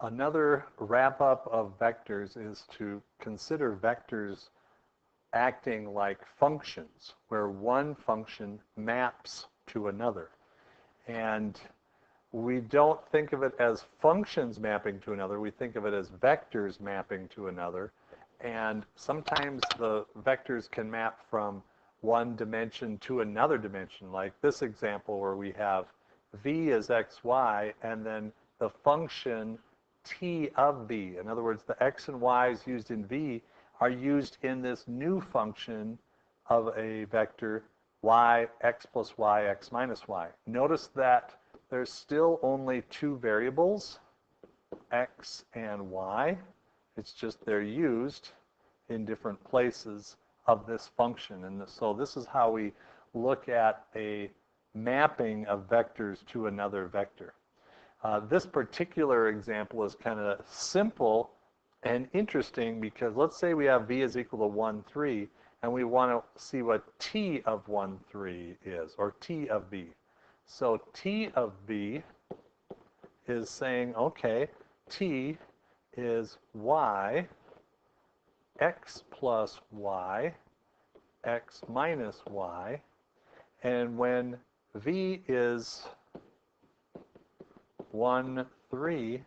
Another wrap-up of vectors is to consider vectors acting like functions, where one function maps to another. And we don't think of it as functions mapping to another. We think of it as vectors mapping to another. And sometimes the vectors can map from one dimension to another dimension, like this example where we have v as xy, and then the function t of v. In other words, the x and y's used in v are used in this new function of a vector y, x plus y, x minus y. Notice that there's still only two variables, x and y. It's just they're used in different places of this function. And so this is how we look at a mapping of vectors to another vector. This particular example is kind of simple and interesting because let's say we have v is equal to 1, 3, and we want to see what t of 1, 3 is, or t of v. So t of v is saying, okay, t is y, x plus y, x minus y, and when v is 1, 3,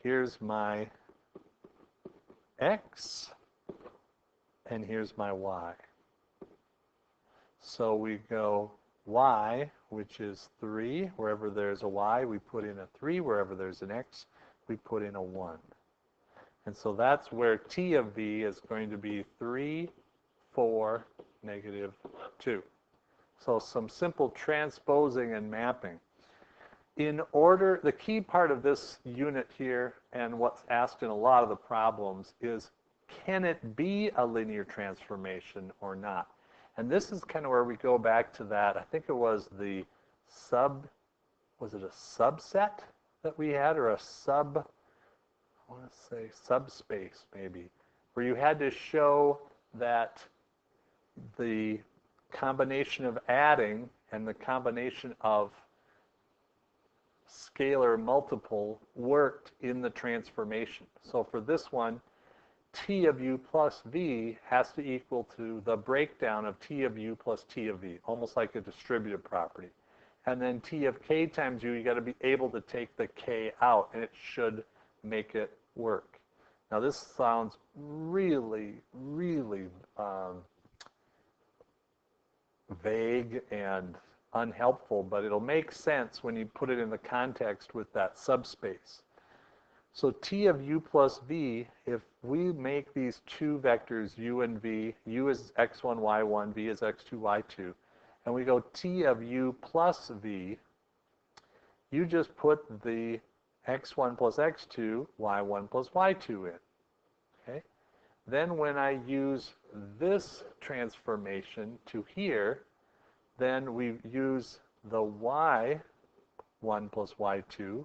here's my x, and here's my y. So we go y, which is 3. Wherever there's a y, we put in a 3. Wherever there's an x, we put in a 1. And so that's where t of v is going to be 3, 4, negative 2. So some simple transposing and mapping. In order, the key part of this unit here, and what's asked in a lot of the problems, is can it be a linear transformation or not? And this is kind of where we go back to that. I think it was the was it a subset that we had, or a I want to say subspace maybe, where you had to show that the combination of adding and the combination of scalar multiple worked in the transformation. So for this one, t of u plus v has to equal to the breakdown of t of u plus t of v, almost like a distributive property. And then t of k times u, you got to be able to take the k out, and it should make it work. Now this sounds really, really vague and unhelpful, but it'll make sense when you put it in the context with that subspace. So t of u plus v, if we make these two vectors u and v, u is x1, y1, v is x2, y2, and we go t of u plus v, you just put the x1 plus x2, y1 plus y2 in. Okay? Then when I use this transformation to here, then we use the y1 plus y2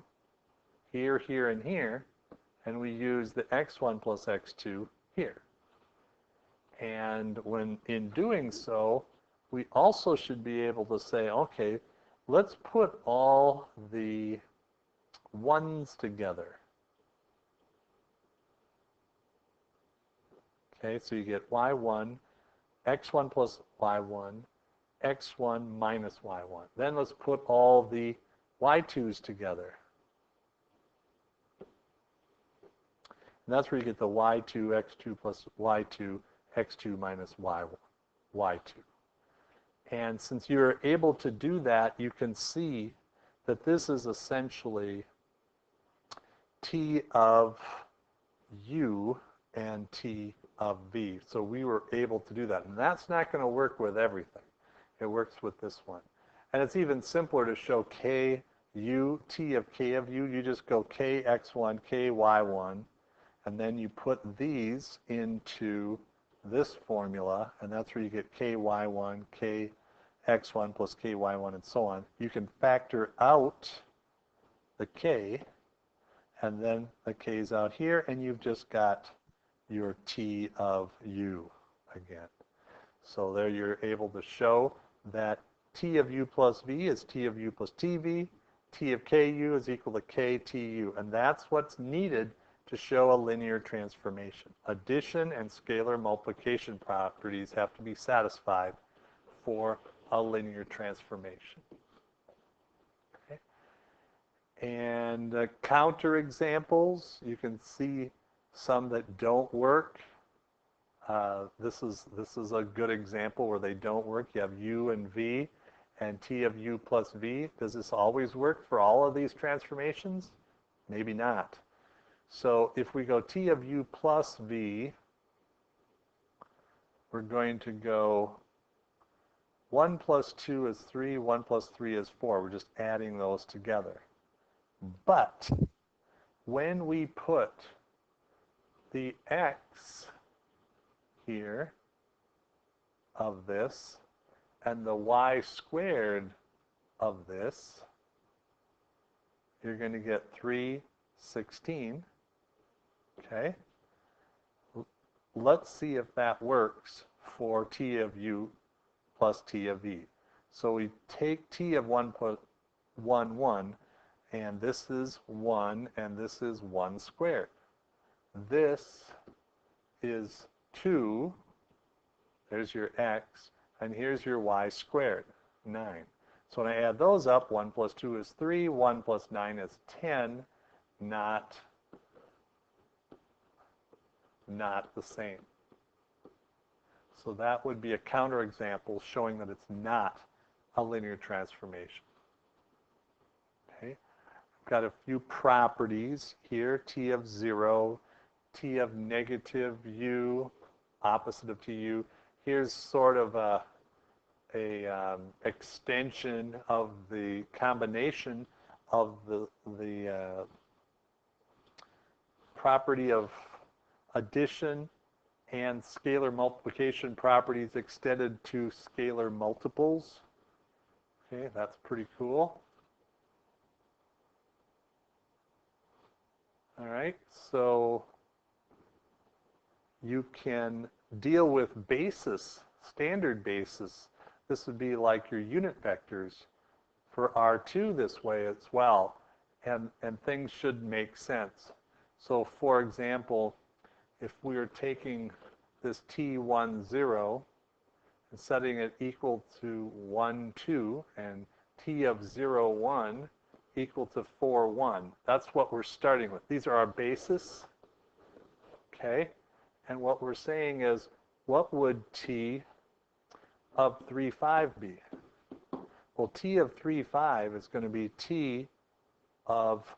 here, here, and here, and we use the x1 plus x2 here. And when in doing so, we also should be able to say, okay, let's put all the ones together. Okay, so you get y1, x1 plus y1, x1 minus y1. Then let's put all the y2s together. And that's where you get the y2, x2 plus y2, x2 minus y2. And since you're able to do that, you can see that this is essentially t of u and t of v. So we were able to do that. And that's not going to work with everything. It works with this one. And it's even simpler to show k u, t of k of u. You just go k x1, k y1, and then you put these into this formula, and that's where you get k y1, k x1 plus k y1, and so on. You can factor out the k, and then the k's out here, and you've just got your t of u again. So there you're able to show that t of u plus v is t of u plus tv, T of ku is equal to ktu, and that's what's needed to show a linear transformation. Addition and scalar multiplication properties have to be satisfied for a linear transformation. Okay. And counter examples, you can see some that don't work. This is a good example where they don't work. You have u and v and t of u plus v. Does this always work for all of these transformations? Maybe not. So if we go t of u plus v, we're going to go 1 plus 2 is 3, 1 plus 3 is 4. We're just adding those together. But when we put the x here of this and the y squared of this, you're going to get 316. Okay? Let's see if that works for t of u plus t of v. So we take t of 1 plus 1, 1, and this is 1, and this is 1 squared. This is 2, there's your x, and here's your y squared, 9. So when I add those up, 1 plus 2 is 3, 1 plus 9 is 10, not the same. So that would be a counterexample showing that it's not a linear transformation. Okay, I've got a few properties here, t of 0, t of negative u, opposite of tu. Here's sort of a extension of the combination of the property of addition and scalar multiplication properties extended to scalar multiples. Okay, that's pretty cool. All right, so you can deal with basis, standard basis. This would be like your unit vectors for R2 this way as well, and things should make sense. So for example, if we are taking this t10 and setting it equal to 1, 2, and t of 0, 1 equal to 4, 1, that's what we're starting with. These are our basis, okay? And what we're saying is, what would t of 3, 5 be? Well, t of 3, 5 is going to be t of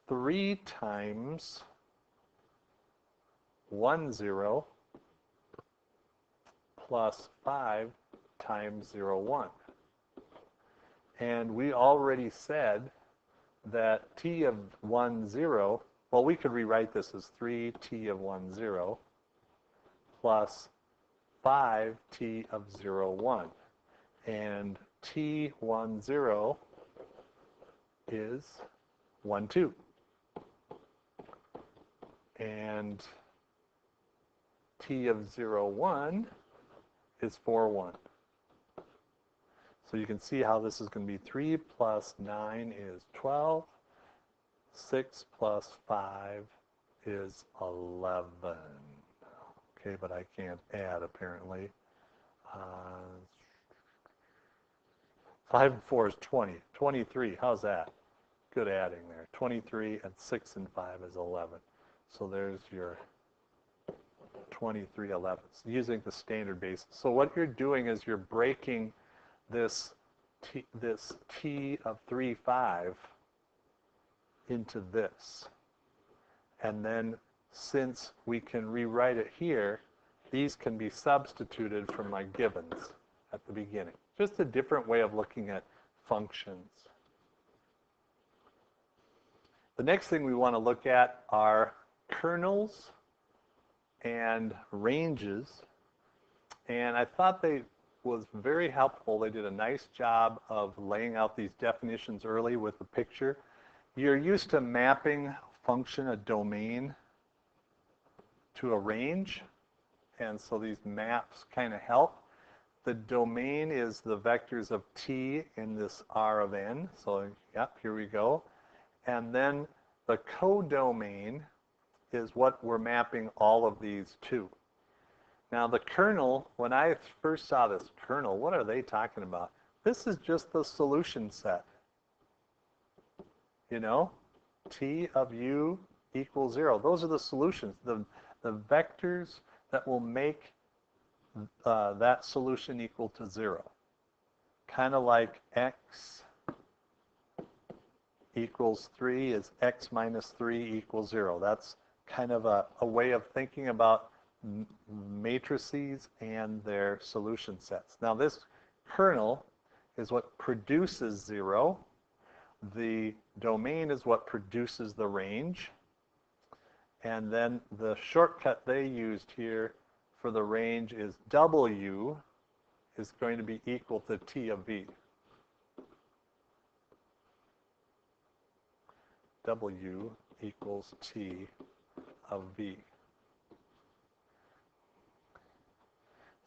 3 times 1, 0 plus 5 times 0, 1. And we already said that t of 1, 0, well, we could rewrite this as 3t of 1, 0 plus 5t of 0, 1. And t10 is 1, 2. And t of 0, 1 is 4, 1. So you can see how this is going to be 3 plus 9 is 12. 6 plus 5 is 11. Okay, but I can't add apparently. 5 and 4 is 20. 23, how's that? Good adding there. 23 and 6 and 5 is 11. So there's your 23 11s using the standard basis. So what you're doing is you're breaking this t of 3, 5 into this. And then since we can rewrite it here, these can be substituted from my givens at the beginning. Just a different way of looking at functions. The next thing we want to look at are kernels and ranges. And I thought they was very helpful. They did a nice job of laying out these definitions early with the picture. You're used to mapping function, a domain, to a range. And so these maps kind of help. the domain is the vectors of t in this R of n. So, yep, here we go. And then the codomain is what we're mapping all of these to. Now, the kernel, when I first saw this kernel, what are they talking about? This is just the solution set. You know, t of u equals 0. Those are the solutions, the vectors that will make that solution equal to 0. Kind of like x equals 3 is x minus 3 equals 0. That's kind of a way of thinking about matrices and their solution sets. Now, this kernel is what produces 0. The domain is what produces the range. And then the shortcut they used here for the range is W is going to be equal to T of V. W equals T of V.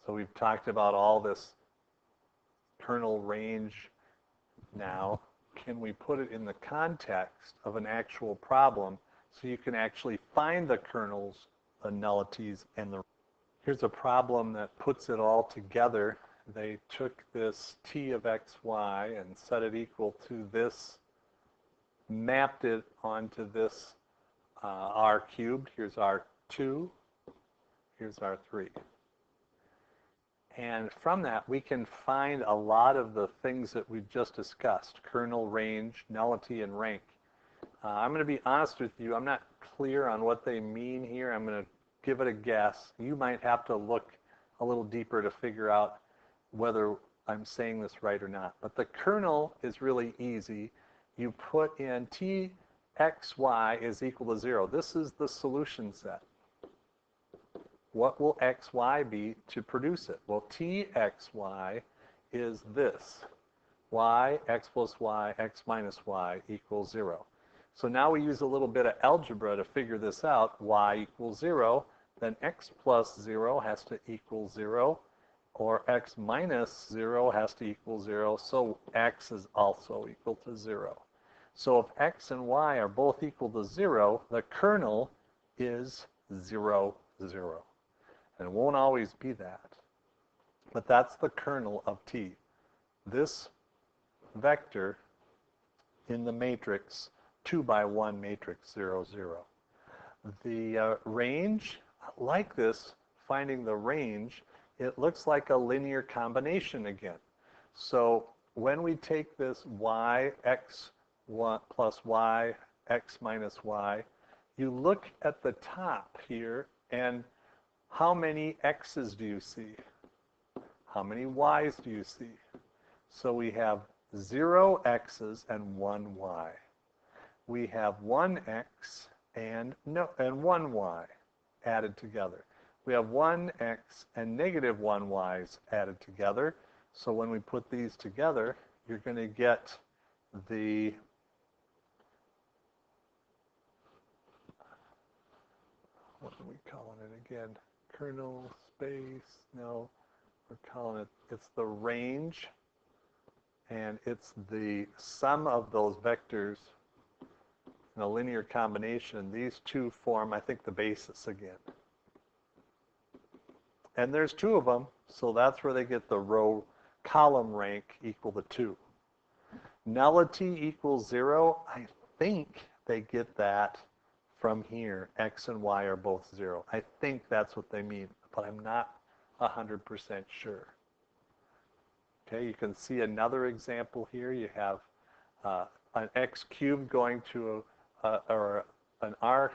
So we've talked about all this kernel range now. Can we put it in the context of an actual problem so you can actually find the kernels, the nullities, and the... Here's a problem that puts it all together. They took this t of xy and set it equal to this, mapped it onto this r cubed. Here's r2, here's r3. And from that, we can find a lot of the things that we've just discussed: kernel, range, nullity, and rank. I'm going to be honest with you, I'm not clear on what they mean here. I'm going to give it a guess. You might have to look a little deeper to figure out whether I'm saying this right or not. But the kernel is really easy. You put in txy is equal to 0. This is the solution set. What will xy be to produce it? Well, txy is this. Y, x plus y, x minus y equals 0. So now we use a little bit of algebra to figure this out. Y equals 0, then x plus 0 has to equal 0, or x minus 0 has to equal 0, so x is also equal to 0. So if x and y are both equal to 0, the kernel is 0, 0. And it won't always be that. But that's the kernel of T. This vector in the matrix, 2 by 1 matrix, 0, 0. The range, like this, finding the range, it looks like a linear combination again. So when we take this y, x plus y, x minus y, you look at the top here, and how many x's do you see? How many y's do you see? So we have 0 x's and 1 y. We have 1 x and 1 y added together. We have 1 x and negative 1 y's added together. So when we put these together, you're going to get the what are we calling it again? Kernel space, no, we're calling it, it's the range, and it's the sum of those vectors in a linear combination. These two form, I think, the basis again. And there's 2 of them, so that's where they get the row column rank equal to 2. Nullity equals 0, I think they get that from here. X and y are both 0. I think that's what they mean, but I'm not 100% sure. Okay, you can see another example here. You have an x cubed going to or an r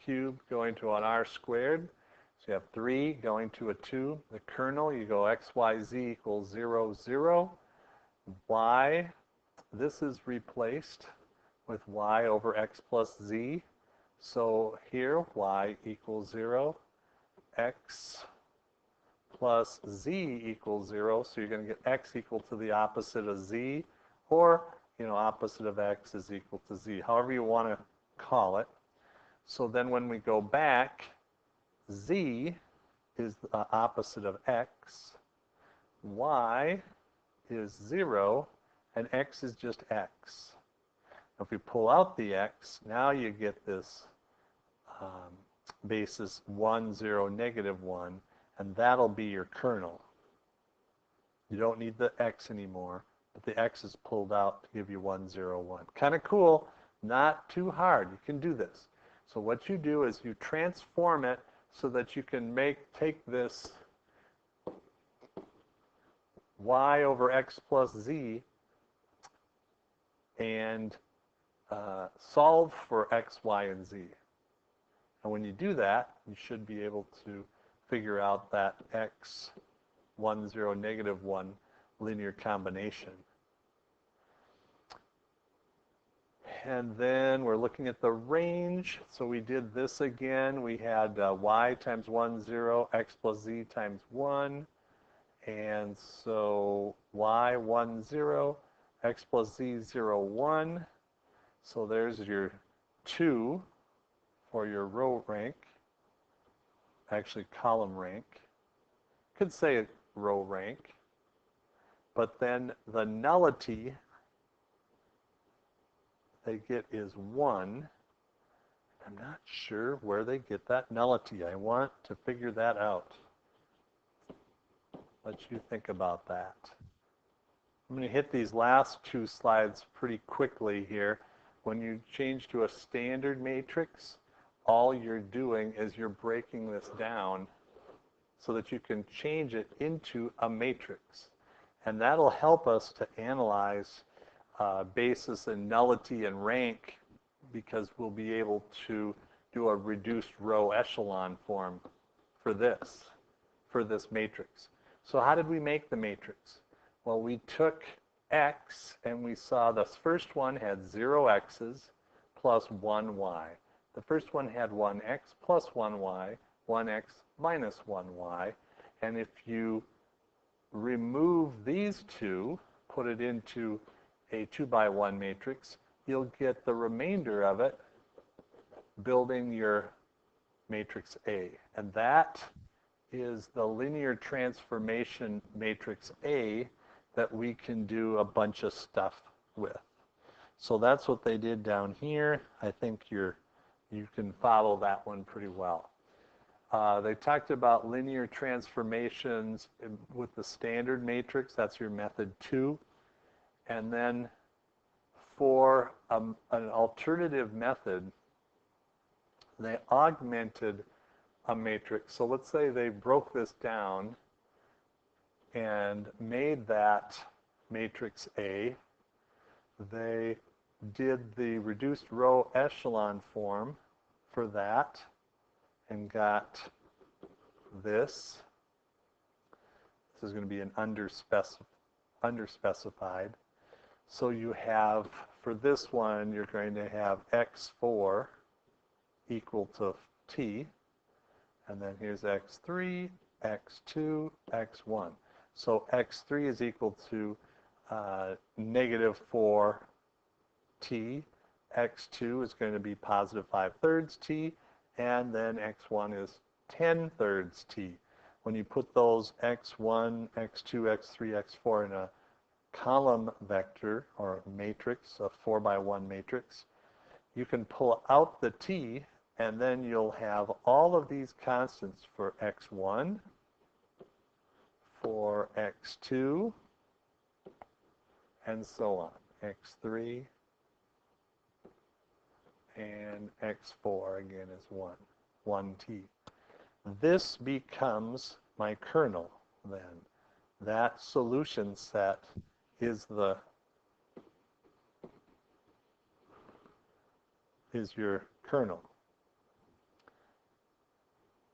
cubed going to an r squared. So you have 3 going to a 2. The kernel, you go x, y, z equals 0, 0. Y, this is replaced with y over x plus z. So here, y equals 0, x plus z equals 0. So you're going to get x equal to the opposite of z, or, opposite of x is equal to z, however you want to call it. So then when we go back, z is the opposite of x. y is 0, and x is just x. If we pull out the x, now you get this basis 1, 0, negative 1, and that'll be your kernel. You don't need the x anymore, but the x is pulled out to give you 1, 0, 1. Kind of cool, not too hard. You can do this. So what you do is you transform it so that you can take this y over x plus z and solve for x, y, and z. And when you do that, you should be able to figure out that x, 1, 0, negative 1 linear combination. And then we're looking at the range. So we did this again. We had y times 1, 0, x plus z times 1. And so y, 1, 0, x plus z, 0, 1. So there's your 2 for your row rank, actually column rank. Could say row rank. But then the nullity they get is 1. I'm not sure where they get that nullity. I want to figure that out. Let you think about that. I'm going to hit these last two slides pretty quickly here. When you change to a standard matrix, all you're doing is you're breaking this down so that you can change it into a matrix. And that'll help us to analyze basis and nullity and rank, because we'll be able to do a reduced row echelon form for this matrix. So how did we make the matrix? Well, we took x and we saw the first one had 0 x's plus 1 y. The first one had 1x plus 1y, 1x minus 1y. And if you remove these two, put it into a 2-by-1 matrix, you'll get the remainder of it building your matrix A. And that is the linear transformation matrix A that we can do a bunch of stuff with. So that's what they did down here. I think you can follow that one pretty well. They talked about linear transformations with the standard matrix. That's your method 2. And then for an alternative method, they augmented a matrix. So let's say they broke this down and made that matrix A. They did the reduced row echelon form for that and got this. This is going to be an underspecified. So you have, for this one, you're going to have x4 equal to t. And then here's x3, x2, x1. So x3 is equal to negative 4t. x2 is going to be positive 5/3 t. And then x1 is 10/3 t. When you put those x1, x2, x3, x4 in a column vector or matrix, a 4-by-1 matrix, you can pull out the t, and then you'll have all of these constants for x1, for x2, and so on. x3 and x4 again is 1t. This becomes my kernel then. That solution set is your kernel.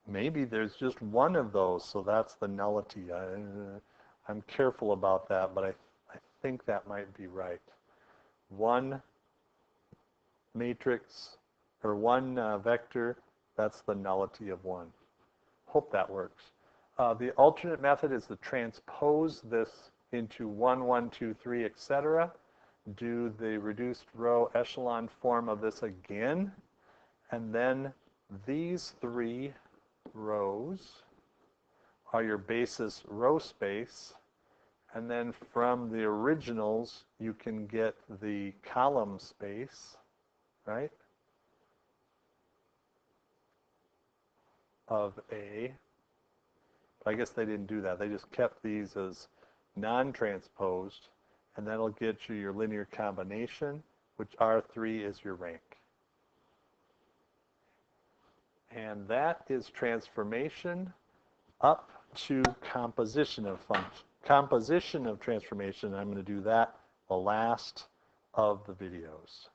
Maybe there's just one of those, so that's the nullity. I'm careful about that, but I think that might be right. One matrix, or one vector, that's the nullity of 1. Hope that works. The alternate method is to transpose this into 1, 1, 2, 3, etc. Do the reduced row echelon form of this again, and then these 3 rows are your basis row space, And then from the originals, you can get the column space, right, of A. But I guess they didn't do that. They just kept these as non-transposed, and that'll get you your linear combination, which R3 is your rank. And that is transformation up to composition of function. Composition of transformation, I'm going to do that the last of the videos.